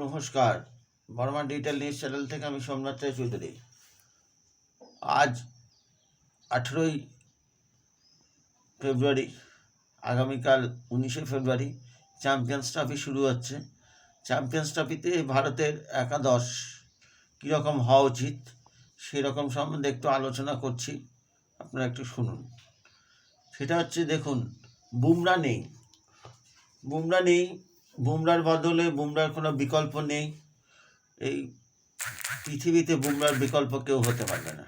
নমস্কার, Varma digital news channel থেকে আমি সোমনাথ রায় চৌধুরী। আজ 18ই ফেব্রুয়ারি, আগামীকাল 19শে ফেব্রুয়ারি চ্যাম্পিয়ন্স ট্রফি শুরু হচ্ছে। চ্যাম্পিয়ন্স ট্রফিতে ভারতের একাদশ কীরকম হওয়া উচিত সেরকম সম্বন্ধে একটু আলোচনা করছি, আপনারা একটু শুনুন। সেটা হচ্ছে, দেখুন, বুমরা নেই, বুমরার বদলে বুমরার কোনো বিকল্প নেই। এই পৃথিবীতে বুমরার বিকল্প কেউ হতে পারবে না।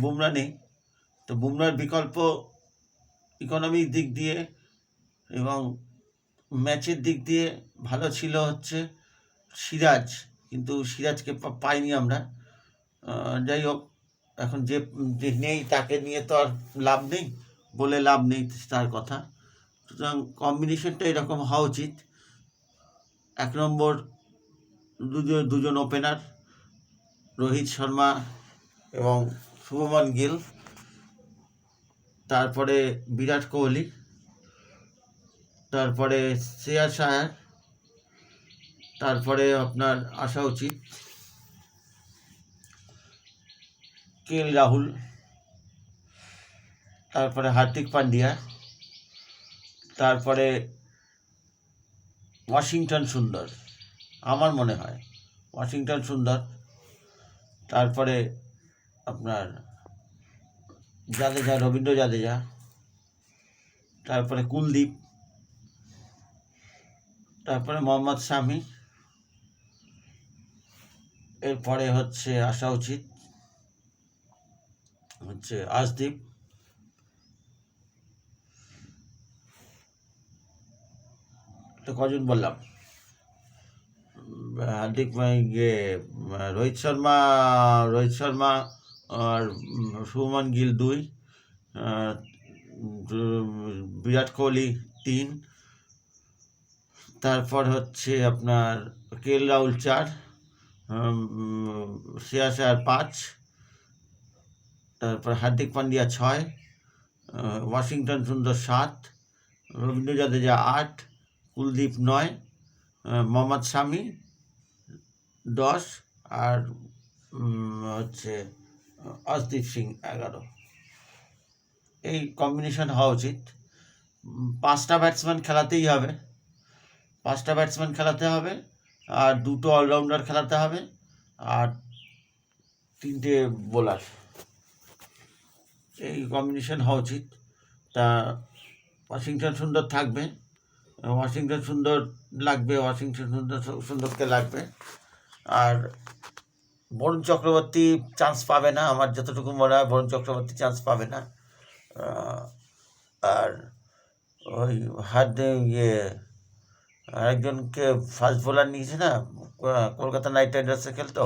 বুমরা নেই, তো বুমরার বিকল্প ইকোনমিক দিক দিয়ে এবং ম্যাচের দিক দিয়ে ভালো ছিল হচ্ছে সিরাজ, কিন্তু সিরাজকে পাইনি আমরা। যাই হোক, এখন যে নেই তাকে নিয়ে তো আর লাভ নেই, বলে লাভ নেই তার কথা। সুতরাং কম্বিনেশনটা এরকম হওয়া উচিত। 1 নম্বর দুজন ওপেনার, রোহিত শর্মা এবং শুভমান গিল, তারপরে বিরাট কোহলি, তারপরে শ্রেয়াস আয়ার, তারপরে আপনার আসা উচিত কেএল রাহুল, তারপরে হার্দিক পান্ডিয়া, তারপরে ওয়াশিংটন সুন্দর, আমার মনে হয় ওয়াশিংটন সুন্দর, তারপরে আপনার জাদেজা, রবীন্দ্র জাদেজা, তারপরে কুলদীপ, তারপরে মোহাম্মদ শামি, এরপরে হচ্ছে আসা উচিত আশদীপ, তো কজন বললাম? হার্দিক, রোহিত শর্মা আর শুভমান গিল 2, বিরাট কোহলি 3, তারপর হচ্ছে আপনার কেএল রাহুল 4, শ্রেয়াস আয়ার 5, তারপর হার্দিক পান্ডিয়া 6, ওয়াশিংটন সুন্দর 7, রবীন্দ্র জাদেজা 8, কুলদীপ 9, মোহাম্মদ শামি 10, আর হচ্ছে অর্শদীপ সিং 11। এই কম্বিনেশন হওয়া উচিত। 5টা ব্যাটসম্যান খেলাতেই হবে, 5টা ব্যাটসম্যান খেলাতে হবে, আর 2টো অলরাউন্ডার খেলাতে হবে, আর 3টে বোলার। এই কম্বিনেশন হওয়া উচিত। তা ওয়াশিংটন সুন্দর থাকবে, ওয়াশিংটন সুন্দরকে লাগবে। আর বরুণ চক্রবর্তী চান্স পাবে না, আমার যতটুকু মনে হয় বরুণ চক্রবর্তী চান্স পাবে না। আর ওই আরেকজনকে ফাস্ট বোলার নিয়েছে না, কলকাতা নাইট রাইডার্সে খেলতো,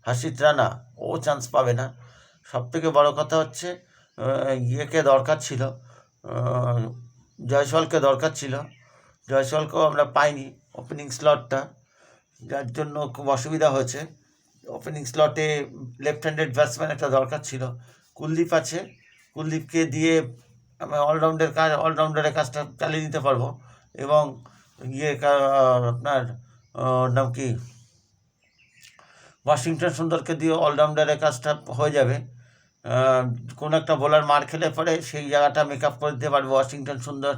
হাসিত রানা, ও চান্স পাবে না। সবথেকে বড় কথা হচ্ছে ইয়েকে দরকার ছিল, জয়সওয়ালকে দরকার ছিল, জয়সওয়ালকেও আমরা পাইনি ওপেনিং স্লটটা, যার জন্য খুব অসুবিধা হয়েছে। ওপেনিং স্লটে লেফট হ্যান্ডেড ব্যাটসম্যান একটা দরকার ছিল। কুলদীপ আছে, কুলদীপকে দিয়ে আমি অলরাউন্ডারের কাজটা চালিয়ে নিতে পারবো, এবং আপনার নাম কি, ওয়াশিংটন সুন্দরকে দিয়ে অলরাউন্ডারের কাজটা হয়ে যাবে। কোনো একটা বোলার মার খেলে পরে সেই জায়গাটা মেকআপ করে দিতে পারবে, ওয়াশিংটন সুন্দর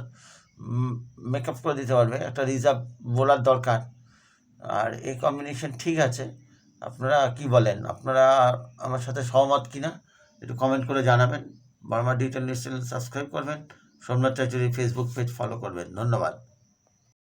মেকআপ করে দিতে পারবে। একটা রিজার্ভ বোলার দরকার। আর এই কম্বিনেশন ঠিক আছে। আপনারা কি বলেন? আপনারা আমার সাথে সহমত কিনা একটু কমেন্ট করে জানাবেন। Barma digital news channel subscribe করবেন, Somnath Chowdhury Facebook page follow করবেন। ধন্যবাদ।